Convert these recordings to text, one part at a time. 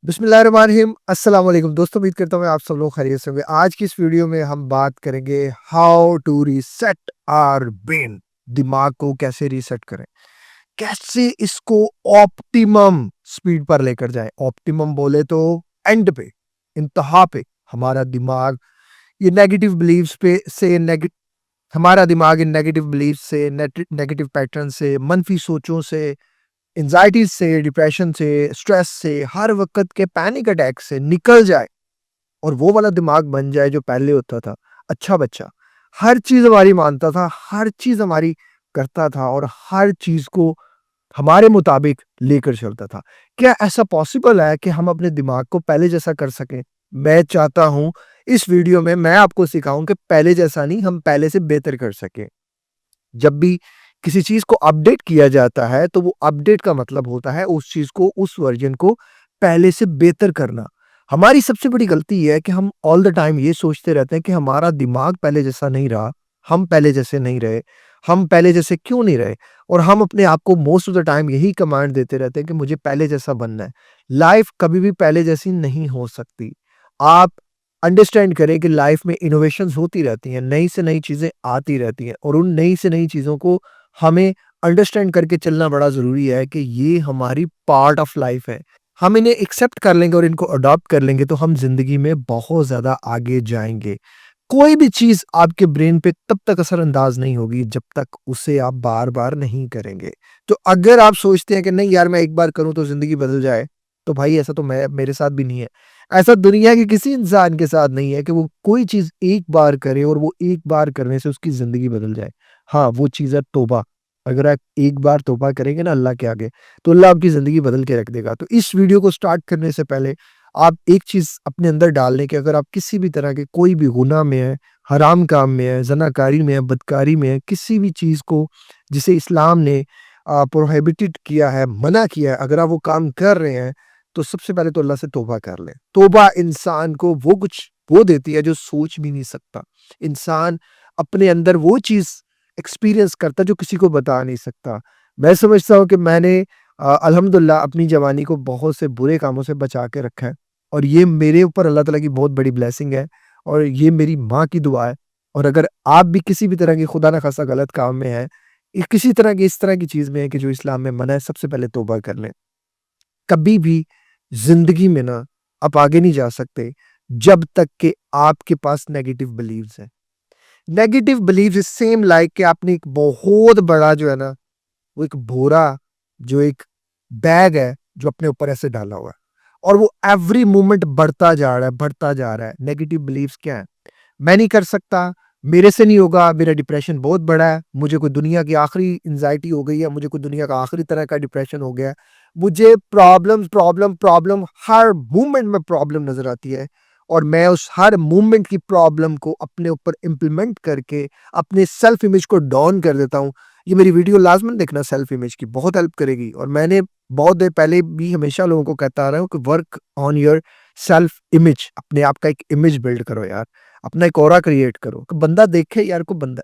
बिस्मिल्लाहिर्रहमानिर्रहीम अस्सलाम वालेकुम दोस्तों, उम्मीद करता हूँ आप सब लोग खैरियत से होंगे। आज की इस वीडियो में हम बात करेंगे how to reset our brain. दिमाग को कैसे रीसेट करें, कैसे इसको ऑप्टिमम स्पीड पर लेकर जाएं। ऑप्टिमम बोले तो एंड पे, इंतहा पे हमारा दिमाग ये नेगेटिव बिलीव्स पे से हमारा दिमाग इन नेगेटिव बिलीफ से, नेगेटिव पैटर्न से, मनफी सोचों से, एंजाइटी से, डिप्रेशन से, स्ट्रेस से, हर वक़्त के पैनिक अटैक से निकल जाए और वो वाला दिमाग बन जाए जो पहले होता था। अच्छा बच्चा, हर चीज़ हमारी मानता था, हर चीज़ हमारी करता था और हर चीज़ को हमारे मुताबिक लेकर चलता था। क्या ऐसा पॉसिबल है कि हम अपने दिमाग को पहले जैसा कर सकें? मैं चाहता हूँ इस वीडियो में मैं आपको सिखाऊँ कि पहले जैसा नहीं, हम पहले से बेहतर कर सकें। जब भी किसी चीज़ को अपडेट किया जाता है, तो वो अपडेट का मतलब होता है उस चीज़ को, उस वर्ज़न को पहले से बेहतर करना। हमारी सबसे बड़ी गलती ये है कि हम ऑल द टाइम ये सोचते रहते हैं कि हमारा दिमाग पहले जैसा नहीं रहा, हम पहले जैसे नहीं रहे, हम पहले जैसे क्यों नहीं रहे? और हम अपने आप को मोस्ट ऑफ द टाइम यही कमांड देते रहते हैं कि मुझे पहले जैसा बनना है। लाइफ़ कभी भी पहले जैसी नहीं हो सकती। आप अंडरस्टैंड करें कि लाइफ में इनोवेशंस होती रहती हैं, नई से नई चीज़ें आती रहती हैं और उन नई से नई चीज़ों को हमें अंडरस्टैंड करके चलना बड़ा ज़रूरी है कि ये हमारी पार्ट ऑफ लाइफ है। हम इन्हें एक्सेप्ट कर लेंगे और इनको अडॉप्ट कर लेंगे तो हम ज़िंदगी में बहुत ज़्यादा आगे जाएँगे। कोई भी चीज़ आपके ब्रेन पे तब तक असरअंदाज नहीं होगी जब तक उसे आप बार-बार नहीं करेंगे। तो अगर आप सोचते हैं कि नहीं यार मैं एक बार करूँ तो ज़िंदगी बदल जाए, तो भाई ऐसा तो मैं मेरे साथ भी नहीं है। ऐसा दुनिया के किसी इंसान के साथ नहीं है कि वो कोई चीज़ एक बार करे और वो एक बार करने से उसकी ज़िंदगी बदल जाए। हाँ, वो चीज़ है तौबा। अगर आप एक बार तौबा करेंगे ना अल्लाह के आगे, तो अल्लाह आपकी ज़िंदगी बदल के रख देगा। तो इस वीडियो को स्टार्ट करने से पहले आप एक चीज़ अपने अंदर डाल लें कि अगर आप किसी भी तरह के कोई भी गुनाह में हैं, हराम काम में हैं, ज़नाकारी में हैं, बदकारी में हैं, किसी भी चीज़ को जिसे इस्लाम ने प्रोहिबिटेड किया है, मना किया है, अगर आप वो काम कर रहे हैं तो सबसे पहले तो अल्लाह से तौबा कर लें। तौबा इंसान को वो देती है जो सोच भी नहीं सकता। इंसान अपने अंदर वो चीज़ एक्सपीरियंस करता है जो किसी को बता नहीं सकता। मैं समझता हूँ कि मैंने अल्हम्दुलिल्लाह अपनी जवानी को बहुत से बुरे कामों से बचा के रखा है और ये मेरे ऊपर अल्लाह ताला की बहुत बड़ी ब्लेसिंग है और ये मेरी माँ की दुआ है। और अगर आप भी किसी भी तरह की खुदा ना खास्ता गलत काम में हैं, किसी तरह की इस तरह की चीज़ में है कि जो इस्लाम में मना है, सबसे पहले तौबा कर लें। कभी भी ज़िंदगी में ना आप आगे नहीं जा सकते जब तक कि आपके पास नेगेटिव बिलीव्स हैं। Negative beliefs is same like कि आपने एक बहुत बड़ा जो है ना, वो एक बोरा, जो एक बैग है, जो अपने ऊपर ऐसे डाला हुआ है और वो एवरी मोमेंट बढ़ता जा रहा है, बढ़ता जा रहा है। नेगेटिव बिलीव्स क्या है? मैं नहीं कर सकता, मेरे से नहीं होगा, मेरा डिप्रेशन बहुत बड़ा है, मुझे कोई दुनिया की आखिरी एंग्ज़ायटी हो गई है, मुझे कोई दुनिया का आखिरी तरह का डिप्रेशन हो गया है। मुझे प्रॉब्लम, प्रॉब्लम, प्रॉब्लम हर मूवमेंट में प्रॉब्लम नज़र आती है और मैं उस हर मूवमेंट की प्रॉब्लम को अपने ऊपर इम्प्लीमेंट करके अपने सेल्फ इमेज को डाउन कर देता हूँ। ये मेरी वीडियो लाज़िमन देखना सेल्फ इमेज की, बहुत हेल्प करेगी और मैंने बहुत देर पहले भी हमेशा लोगों को कहता आ रहा हूँ कि work on your self image, अपने आप का एक इमेज बिल्ड करो यार। अपना एक ऑरा क्रिएट करो कि बंदा देखे यार कोई बंदा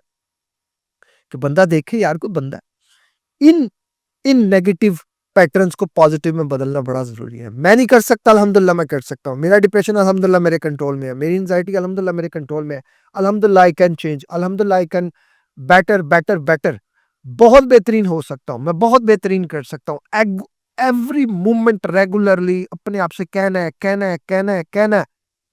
कि बंदा देखे यार कोई बंदा है। इन इन नेगेटिव पैटर्न्स को पॉजिटिव में बदलना बड़ा ज़रूरी है। मैं नहीं कर सकता, अल्हम्दुलिल्लाह मैं कर सकता हूँ। मेरा डिप्रेशन अल्हम्दुलिल्लाह मेरे कंट्रोल में है। मेरी एंग्ज़ायटी अल्हम्दुलिल्लाह मेरे कंट्रोल में है। अल्हम्दुलिल्लाह आई कैन चेंज, अल्हम्दुलिल्लाह I can better, better, better. बहुत बेहतरीन हो सकता हूँ, मैं बहुत बेहतरीन कर सकता हूँ। एवरी मूवमेंट रेगुलरली अपने आप से कहना है, कहना है, कहना है, कहना है।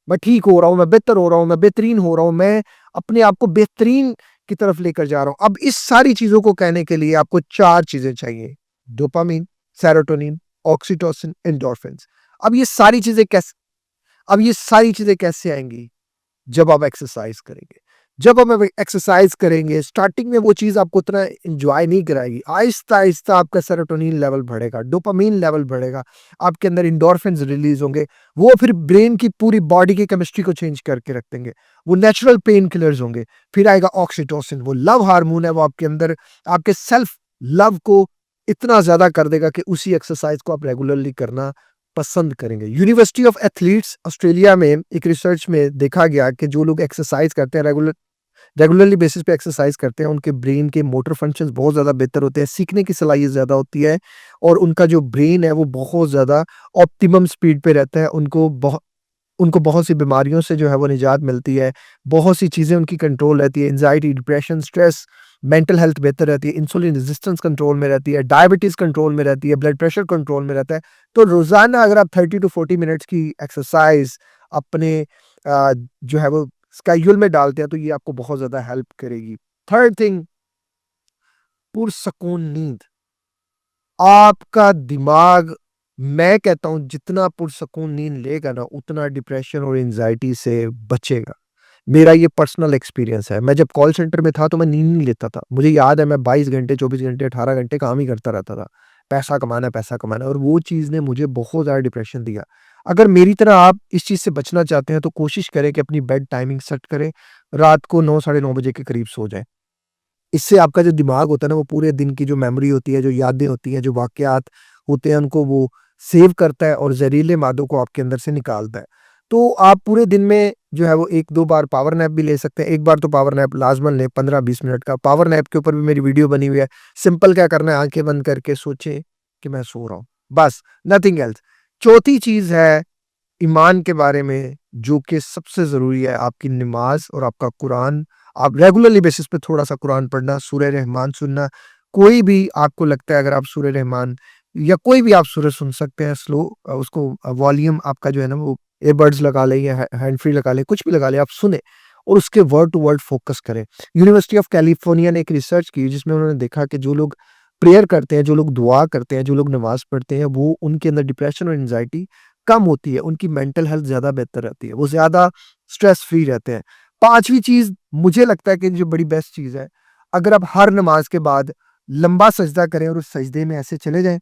मैं ठीक हो रहा हूँ, मैं बेहतर हो रहा हूँ, मैं बेहतरीन हो रहा हूँ, मैं अपने आप को बेहतरीन की तरफ लेकर जा रहा हूँ। अब इस सारी चीज़ों को कहने के लिए आपको 4 चीज़ें चाहिए, डोपामाइन, सेरोटोनिन, ऑक्सीटोसिन, एंडोर्फिन्स। अब ये सारी चीज़ें कैसे अब ये सारी चीज़ें कैसे आएँगी? जब आप एक्सरसाइज करेंगे। जब हम एक्सरसाइज करेंगे, स्टार्टिंग में वो चीज़ आपको उतना एन्जॉय नहीं कराएगी। आहिस्ता-आहिस्ता आपका सेरोटोनिन लेवल बढ़ेगा, डोपामाइन लेवल बढ़ेगा, आपके अंदर एंडोर्फिन्स रिलीज़ होंगे। वो फिर ब्रेन की पूरी बॉडी की केमिस्ट्री को चेंज करके रख देंगे। वो नेचुरल पेन किलर्स होंगे। फिर आएगा ऑक्सीटोसिन, वो लव हार्मोन है, वो आपके अंदर आपके सेल्फ लव को इतना ज़्यादा कर देगा कि उसी एक्सरसाइज को आप रेगुलरली करना पसंद करेंगे। यूनिवर्सिटी ऑफ एथलीट्स ऑस्ट्रेलिया में एक रिसर्च में देखा गया कि जो लोग एक्सरसाइज करते हैं रेगुलर रेगुलरली बेसिस पे एक्सरसाइज करते हैं, उनके ब्रेन के मोटर फंक्शंस बहुत ज़्यादा बेहतर होते हैं, सीखने की सलाहियत ज़्यादा होती है और उनका जो ब्रेन है वो बहुत ज़्यादा ऑप्टिमम स्पीड पे रहता है। उनको बहुत सी बीमारियों से जो है वो निजात मिलती है, बहुत सी चीज़ें उनकी कंट्रोल रहती है, anxiety, depression, stress, mental health बेहतर रहती है, इंसुलिन रेज़िस्टेंस कंट्रोल में रहती है, डायबिटीज़ कंट्रोल में रहती है, ब्लड प्रेशर कंट्रोल में रहता है। तो रोज़ाना अगर आप 30 टू 40 मिनट्स की एक्सरसाइज़ अपने जो है वो शेड्यूल में डालते हैं, तो ये आपको बहुत ज़्यादा हेल्प करेगी। थर्ड थिंग, पुरसकून नींद। आपका दिमाग, मैं कहता हूँ जितना पुरसकून नींद लेगा ना, उतना डिप्रेशन और एंग्ज़ायटी से बचेगा। मेरा ये पर्सनल एक्सपीरियंस है। मैं जब कॉल सेंटर में था तो मैं नींद नहीं लेता था। मुझे याद है मैं 22 घंटे, 24 घंटे, 18 घंटे काम ही करता रहता था। पैसा कमाना, और वो चीज़ ने मुझे बहुत ज़्यादा डिप्रेशन दिया। अगर मेरी तरह आप इस चीज़ से बचना चाहते हैं तो कोशिश करें कि अपनी बेड टाइमिंग सेट करें। रात को 9 साढ़े 9 बजे के करीब सो जाएँ। इससे आपका जो दिमाग होता है ना, वो पूरे दिन की जो मेमोरी होती है, जो यादें होती हैं, जो वाक़यात होते हैं, उनको वो सेव करता है और ज़हरीले मादों को आपके अंदर से निकालता है। तो आप पूरे दिन में जो है वो 1-2 बार पावर नैप भी ले सकते हैं। एक बार तो पावर नैप लाज़मन लें 15-20 मिनट का। पावर नैप के ऊपर भी मेरी वीडियो बनी हुई है। सिंपल क्या करना है, आँखें बंद करके सोचें कि मैं सो रहा हूँ, बस, नथिंग एल्स। चौथी चीज़ है ईमान के बारे में, जो कि सबसे ज़रूरी है, आपकी नमाज़ और आपका कुरान। आप रेगुलरली बेसिस पे थोड़ा-सा कुरान पढ़ना, सूरह रहमान सुनना। कोई भी आपको लगता है अगर आप सूरह रहमान या कोई भी आप सूरह सुन सकते हैं स्लो, उसको वॉल्यूम आपका जो है ना वो ईयरबड्स लगा लें या हैंड फ्री लगा लें, कुछ भी लगा लें, आप सुनें और उसके वर्ड टू वर्ड फ़ोकस करें। यूनिवर्सिटी ऑफ कैलिफोर्निया ने एक रिसर्च की जिसमें उन्होंने देखा कि जो लोग प्रेयर करते हैं, जो लोग दुआ करते हैं, जो लोग नमाज़ पढ़ते हैं, वो उनके अंदर डिप्रेशन और एंग्ज़ायटी कम होती है, उनकी मेंटल हेल्थ ज़्यादा बेहतर रहती है, वो ज़्यादा स्ट्रेस फ्री रहते हैं। 5वीं चीज़ मुझे लगता है कि जो बड़ी बेस्ट चीज़ है, अगर आप हर नमाज़ के बाद लंबा सजदा करें और उस सजदे में ऐसे चले जाएँ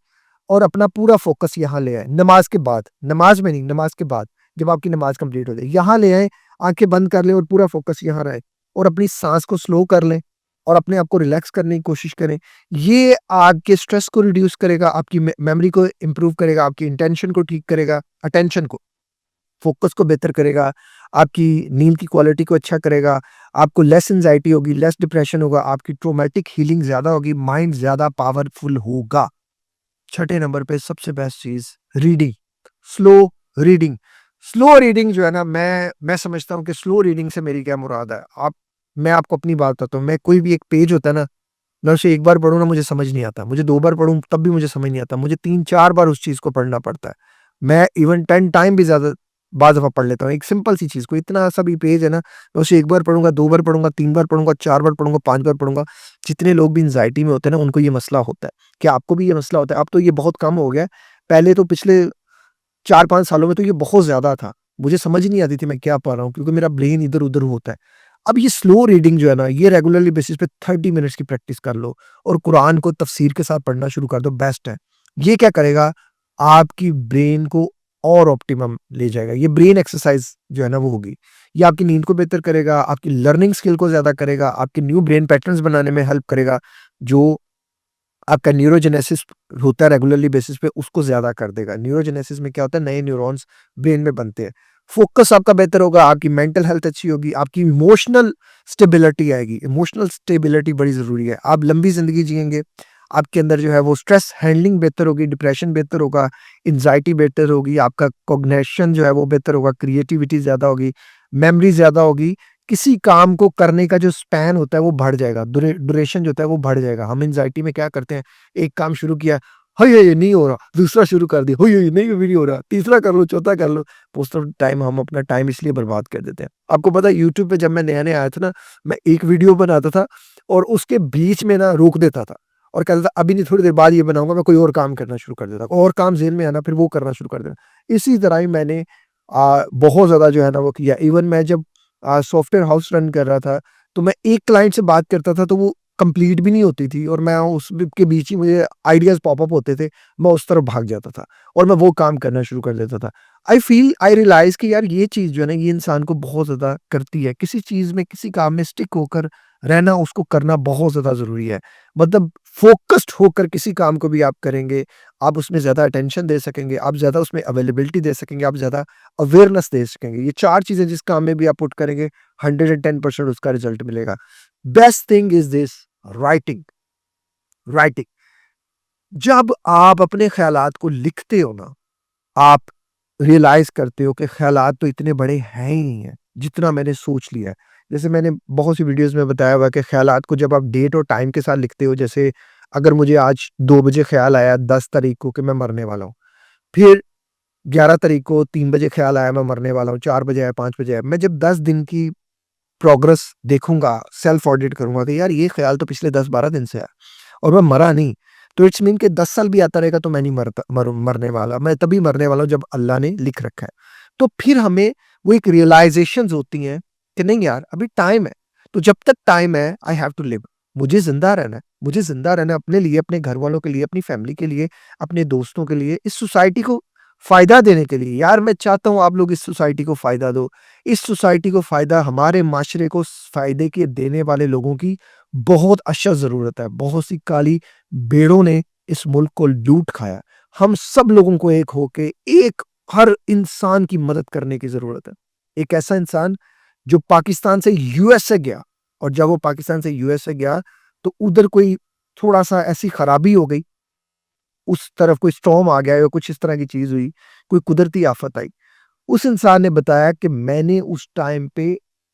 और अपना पूरा फ़ोकस यहाँ ले आएँ, नमाज़ के बाद, नमाज़ में नहीं, नमाज़ के बाद, जब आपकी नमाज़ कंप्लीट हो जाए, यहाँ ले आएँ, आँखें बंद कर लें और पूरा फ़ोकस यहाँ रहे और अपनी साँस को स्लो कर लें और अपने आप को रिलैक्स करने की कोशिश करें। ये आपके स्ट्रेस को रिड्यूस करेगा, आपकी मेमोरी को इम्प्रूव करेगा, आपकी इंटेंशन को ठीक करेगा, अटेंशन को, फ़ोकस को बेहतर करेगा, आपकी नींद की क्वालिटी को अच्छा करेगा, आपको लेस एंग्ज़ायटी होगी, लेस डिप्रेशन होगा, आपकी ट्रॉमेटिक हीलिंग ज़्यादा होगी, माइंड ज़्यादा पावरफुल होगा। छठे नंबर पे सबसे बेस्ट चीज़, reading, slow reading. Slow reading जो है ना, मैं समझता हूँ कि स्लो रीडिंग से मेरी क्या मुराद है। मैं आपको अपनी बात बताता हूँ, मैं कोई भी एक पेज होता है ना, मैं उसे 1 बार पढ़ूँ ना, मुझे समझ नहीं आता। मुझे 2 बार पढ़ूँ तब भी मुझे समझ नहीं आता। मुझे 3-4 बार उस चीज़ को पढ़ना पड़ता है। मैं इवन 10 टाइम भी ज़्यादा बाज़ दफ़ा पढ़ लेता हूँ। एक सिंपल सी चीज़ को, इतना सा भी पेज है ना, मैं उसे 1 बार पढ़ूँगा, 2 बार पढ़ूँगा, 3 बार पढ़ूँगा, 4 बार पढ़ूँगा, 5 बार पढ़ूँगा। जितने लोग भी एंग्ज़ायटी में होते हैं ना, उनको ये मसला होता है। क्या आपको भी ये मसला होता है? अब तो ये बहुत कम हो गया है। पहले तो पिछले 4-5 सालों में तो ये बहुत ज़्यादा था। मुझे समझ ही नहीं आती थी मैं क्या पढ़ रहा हूँ, क्योंकि मेरा ब्रेन इधर-उधर होता है। अब ये स्लो रीडिंग जो है ना, ये रेगुलरली बेसिस पे 30 मिनट्स की प्रैक्टिस कर लो और कुरान को तफ़सीर के साथ पढ़ना शुरू कर दो, बेस्ट है। ये क्या करेगा, आपकी ब्रेन को और ऑप्टिमम ले जाएगा। ये ब्रेन एक्सरसाइज़ जो है ना वो होगी। ये आपकी नींद को बेहतर करेगा, आपकी लर्निंग स्किल को ज़्यादा करेगा, आपके न्यू ब्रेन पैटर्न्स बनाने में हेल्प करेगा, जो आपका न्यूरोजेनेसिस होता है रेगुलरली बेसिस पे, उसको ज़्यादा कर देगा। न्यूरोजेनेसिस में क्या होता है, नए न्यूरॉन्स ब्रेन में बनते हैं। फ़ोकस आपका बेहतर होगा, आपकी मेंटल हेल्थ अच्छी होगी, आपकी इमोशनल स्टेबिलिटी आएगी। इमोशनल स्टेबिलिटी बड़ी ज़रूरी है। आप लंबी ज़िंदगी जिएँगे, आपके अंदर जो है वो स्ट्रेस हैंडलिंग बेहतर होगी, डिप्रेशन बेहतर होगा, एंग्ज़ायटी बेहतर होगी, आपका कॉग्निशन जो है वो बेहतर होगा, क्रिएटिविटी ज़्यादा होगी, मेमोरी ज़्यादा होगी। किसी काम को करने का जो स्पैन होता है वो बढ़ जाएगा, ड्यूरेशन जो होता है वो बढ़ जाएगा। हम एंग्ज़ायटी में क्या करते हैं, एक काम शुरू किया, "हई, हई, नहीं हो रहा", दूसरा शुरू कर दिया, "हई, हई, नहीं भी नहीं हो रहा", तीसरा कर लो, चौथा कर लो। मोस्ट ऑफ द टाइम हम अपना टाइम इसलिए बर्बाद कर देते हैं। आपको पता है यूट्यूब पे जब मैं नया-नया आया था ना, मैं एक वीडियो बनाता था और उसके बीच में ना रोक देता था और कहता था अभी नहीं, थोड़ी देर बाद ये बनाऊँगा, मैं कोई और काम करना शुरू कर देता। और काम ज़हन में आना, फिर वो करना शुरू कर देना। इसी तरह ही मैंने बहुत ज़्यादा जो है ना वो किया। इवन मैं जब सॉफ्टवेयर हाउस रन कर रहा था, तो मैं एक क्लाइंट से बात करता था तो वो कंप्लीट भी नहीं होती थी और मैं उस के बीच ही मुझे आइडियाज़ पॉपअप होते थे, मैं उस तरफ भाग जाता था और मैं वो काम करना शुरू कर देता था। आई रियलाइज़ कि यार ये चीज़ जो है ना, ये इंसान को बहुत ज़्यादा करती है। किसी चीज़ में, किसी काम में स्टिक होकर रहना, उसको करना बहुत ज़्यादा ज़रूरी है। मतलब फ़ोकस्ड होकर किसी काम को भी आप करेंगे, आप उसमें ज़्यादा अटेंशन दे सकेंगे, आप ज़्यादा उसमें अवेलेबिलिटी दे सकेंगे, आप ज़्यादा अवेयरनेस दे सकेंगे। ये 4 चीज़ें जिस काम में भी आप पुट करेंगे 110% उसका रिज़ल्ट मिलेगा। Best thing is this writing, writing. जब आप अपने ख़्यालात को लिखते हो ना, आप रियलाइज़ करते हो कि ख़्यालात तो इतने बड़े हैं ही नहीं है, जितना मैंने सोच लिया है। जैसे मैंने बहुत सी वीडियोज़ में बताया हुआ है कि ख़्यालात को जब आप डेट और टाइम के साथ लिखते हो, जैसे अगर मुझे आज 2 बजे ख़्याल आया 10 तारीख को कि मैं मरने वाला हूँ, फिर 11 तारीख को 3 बजे ख़्याल आया मैं मरने वाला हूँ, 4 बजे आया, 5 बजे आया। मैं जब 10 दिन की प्रोग्रेस देखूँगा, सेल्फ ऑडिट करूँगा कि यार ये ख़्याल तो पिछले 10-12 दिन से है और मैं मरा नहीं। तो इट्स मीन कि 10 साल भी आता रहेगा तो मैं नहीं मरने वाला। मैं तभी मरने वाला हूँ जब अल्लाह ने लिख रखा है। तो फिर हमें वो एक रियलाइज़ेशंस होती हैं कि नहीं यार अभी टाइम है। तो जब तक टाइम है आई हैव टू लिव। मुझे ज़िंदा रहना है। मुझे ज़िंदा रहना है अपने लिए, अपने घरवालों के लिए, अपनी फैमिली के लिए, अपने दोस्तों के लिए, इस सोसाइटी को फ़ायदा देने के लिए। यार मैं चाहता हूँ आप लोग इस सोसाइटी को फ़ायदा दो। इस सोसाइटी को फ़ायदा हमारे माशरे को फ़ायदे के देने वाले लोगों की बहुत अशद ज़रूरत है। बहुत सी काली भेड़ों ने इस मुल्क को लूट खाया। हम सब लोगों को एक होके एक हर इंसान की मदद करने की ज़रूरत है। एक ऐसा इंसान जो पाकिस्तान से यूएसए गया और जब वो पाकिस्तान से यूएसए गया तो उधर कोई थोड़ा-सा ऐसी खराबी हो गई, उस तरफ कोई स्टॉर्म आ गया या कुछ इस तरह की चीज़ हुई, कोई कुदरती आफ़त आई। उस इंसान ने बताया कि मैंने उस टाइम पे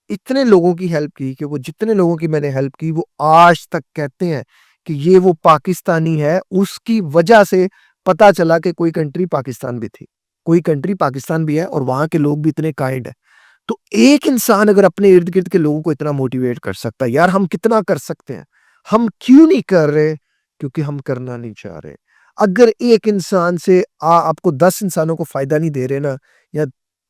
इतने लोगों की हेल्प की कि वो जितने लोगों की मैंने हेल्प की वो आज तक कहते हैं कि ये वो पाकिस्तानी है, उसकी वजह से पता चला कि कोई कंट्री पाकिस्तान भी थी। कोई कंट्री पाकिस्तान भी है और वहाँ के लोग भी इतने काइंड हैं। तो एक इंसान अगर अपने इर्द-गिर्द के लोगों को इतना मोटिवेट कर सकता है, यार हम कितना कर सकते हैं? हम क्यों नहीं कर रहे? क्योंकि हम करना नहीं चाह रहे। अगर एक इंसान से आपको 10 इंसानों को फ़ायदा नहीं दे रहे ना या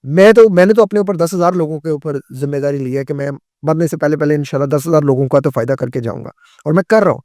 मैंने तो अपने ऊपर 10,000 लोगों के ऊपर ज़िम्मेदारी ली है कि मैं मरने से पहले-पहले इंशाल्लाह 10,000 लोगों का तो फ़ायदा करके जाऊँगा और मैं कर रहा हूँ।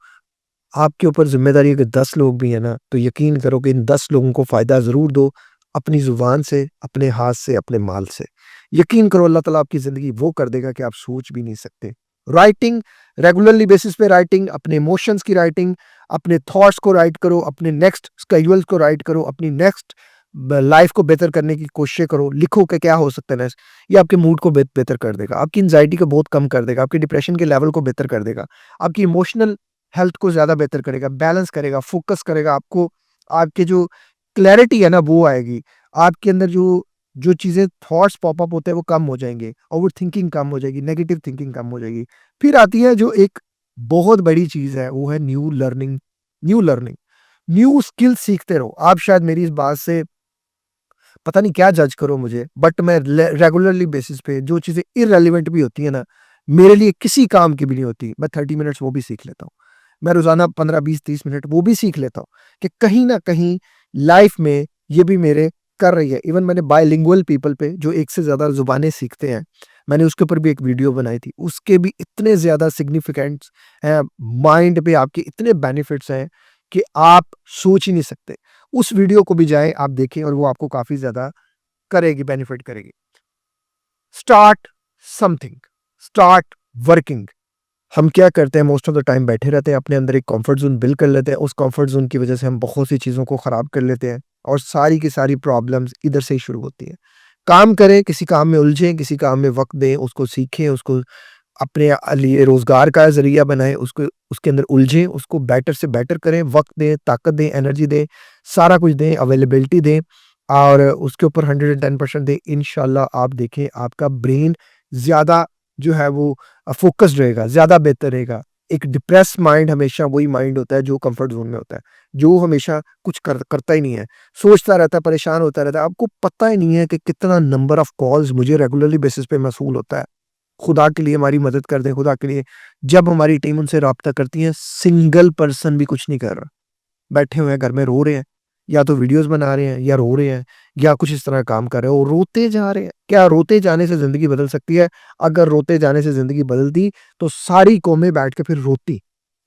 आपके ऊपर ज़िम्मेदारी अगर 10 लोग भी हैं ना, तो यकीन करो कि इन 10 लोगों को फ़ायदा ज़रूर दो, अपनी ज़ुबान से, अपने हाथ से, अपने माल से। यकीन करो अल्लाह ताला आपकी ज़िंदगी वो कर देगा कि आप सोच भी नहीं सकते। राइटिंग, रेगुलरली बेसिस पे राइटिंग, अपने इमोशंस की राइटिंग, अपने थॉट्स को राइट करो, अपने नेक्स्ट स्केड्यूल्स को राइट करो, अपनी नेक्स्ट लाइफ को बेहतर करने की कोशिशें करो। लिखो कि क्या हो सकता है नेक्स्ट। ये आपके मूड को बेहतर कर देगा, आपकी एंग्जायटी को बहुत कम कर देगा, आपके डिप्रेशन के लेवल को बेहतर कर देगा, आपकी इमोशनल हेल्थ को ज़्यादा बेहतर करेगा, बैलेंस करेगा, फ़ोकस करेगा, आपको आपके जो क्लैरिटी है ना वो आएगी। आपके अंदर जो जो चीज़ें थॉट्स पॉप अप होते हैं वो कम हो जाएँगे, ओवरथिंकिंग कम हो जाएगी, नेगेटिव थिंकिंग कम हो जाएगी। फिर आती है जो एक बहुत बड़ी चीज़ है वो है new learning, new learning, new skill सीखते रहो। आप शायद मेरी इस बात से पता नहीं क्या जज करो मुझे, बट मैं रेगुलरली बेसिस पे जो चीज़ें इर्रेलेवेंट भी होती है ना, मेरे लिए किसी काम की भी नहीं होती, मैं 30 मिनट्स वो भी सीख लेता हूँ। मैं रोज़ाना 15, 20, 30 मिनट वो भी सीख लेता हूँ कि कहीं न कहीं लाइफ़ में ये भी मेरे कर रही है। इवन मैंने बायलिंगुअल पीपल पे जो एक से ज़्यादा ज़ुबानें सीखते हैं, मैंने उसके ऊपर भी एक वीडियो बनाई थी। उसके भी इतने ज़्यादा सिग्निफिकेंट्स हैं, माइंड पे आपके इतने बेनिफिट्स हैं कि आप सोच ही नहीं सकते। उस वीडियो को भी जाएँ आप देखें और वो आपको काफ़ी ज़्यादा करेगी, बेनिफिट करेगी। Start something, start working. हम क्या करते हैं मोस्ट ऑफ द टाइम बैठे रहते हैं, अपने अंदर एक कंफर्ट ज़ोन बिल्ड कर लेते हैं, उस कंफर्ट ज़ोन की वज़ह से हम बहुत सी चीज़ों को ख़राब कर लेते हैं और सारी की सारी प्रॉब्लम्स इधर से ही शुरू होती हैं। काम करें, किसी काम में उलझें, किसी काम में वक़्त दें, उसको सीखें, उसको अपने लिए रोज़गार का ज़रिया बनाएँ, उसको उसके अंदर उलझें, उसको बेटर से बेटर करें, वक़्त दें, ताकत दें, एनर्जी दें, सारा कुछ दें, अवेलेबिलिटी दें और उसके ऊपर 110% दें। इंशाल्लाह आप देखें आपका ब्रेन ज़्यादा जो है वो फ़ोकस्ड रहेगा, ज़्यादा बेहतर रहेगा। एक डिप्रेस्ड माइंड हमेशा वही माइंड होता है जो कम्फर्ट ज़ोन में होता है, जो हमेशा कुछ करता ही नहीं है, सोचता रहता है, परेशान होता रहता है। आपको पता ही नहीं है कि कितना नंबर ऑफ कॉल्स मुझे रेगुलरली बेसिस पे मौसूल होता है। खुदा के लिए हमारी मदद कर दें, खुदा के लिए जब हमारी टीम उनसे राब्ता करती है, सिंगल पर्सन भी कुछ नहीं कर रहा। बैठे हुए हैं घर में रो रहे हैं, या तो वीडियोज़ बना रहे हैं या रो रहे हैं या कुछ इस तरह काम कर रहे हैं और रोते जा रहे हैं। क्या रोते जाने से ज़िंदगी बदल सकती है? अगर रोते जाने से ज़िंदगी बदलती, तो सारी कौमें बैठ के फिर रोती,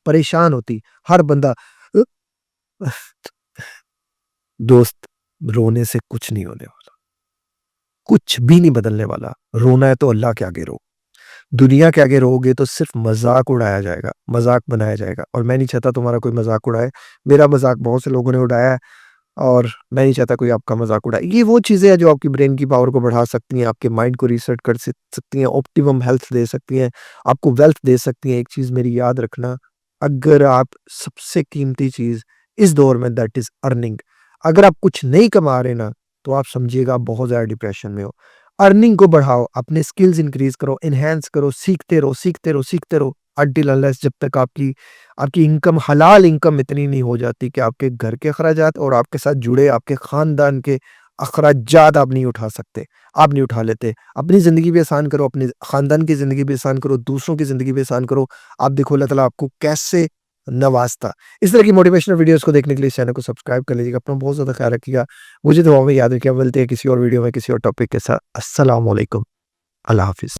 परेशान होती। हर बंदा अ, दोस्त रोने से कुछ नहीं होने वाला, कुछ भी नहीं बदलने वाला। रोना है तो अल्लाह के आगे रो। दुनिया के आगे रोओगे तो सिर्फ मज़ाक उड़ाया जाएगा, मज़ाक बनाया जाएगा और मैं नहीं चाहता तुम्हारा कोई मज़ाक उड़ाए। मेरा मज़ाक बहुत से लोगों ने उड़ाया है, और मैं नहीं चाहता कोई आपका मज़ाक उड़ाए। ये वो चीज़ें हैं जो आपकी ब्रेन की पावर को बढ़ा सकती हैं, आपके माइंड को रीसेट कर सकती हैं, ऑप्टिमम हेल्थ दे सकती हैं, आपको वेल्थ दे सकती हैं। एक चीज़ मेरी याद रखना, अगर आप सबसे कीमती चीज़ इस दौर में दैट इज़ अर्निंग, अगर आप कुछ नहीं कमा रहे ना, तो आप समझिएगा आप बहुत ज़्यादा डिप्रेशन में हो। अर्निंग को बढ़ाओ, अपने स्किल्स इंक्रीज़ करो, एनहांस करो, सीखते रहो, सीखते रहो, सीखते रहो अंटिल अनलेस जब तक आपकी आपकी इनकम हलाल इनकम इतनी नहीं हो जाती कि आपके घर के अखराजात और आपके साथ जुड़े आपके ख़ानदान के अखराजात आप नहीं उठा सकते, आप नहीं उठा लेते। अपनी ज़िंदगी भी आसान करो, अपने ख़ानदान की ज़िंदगी भी आसान करो, दूसरों की ज़िंदगी भी आसान करो। आप देखो अल्लाह ताला आपको कैसे नवाज़ता। इस तरह की मोटिवेशनल वीडियोज़ को देखने के लिए इस चैनल को सब्सक्राइब कर लीजिएगा। अपना बहुत ज़्यादा ख़्याल रखिएगा। मुझे दुआओं में याद रखिएगा। मिलते हैं किसी और वीडियो में किसी और टॉपिक के साथ। अस्सलाम वालेकुम। अल्लाह हाफ़िज़।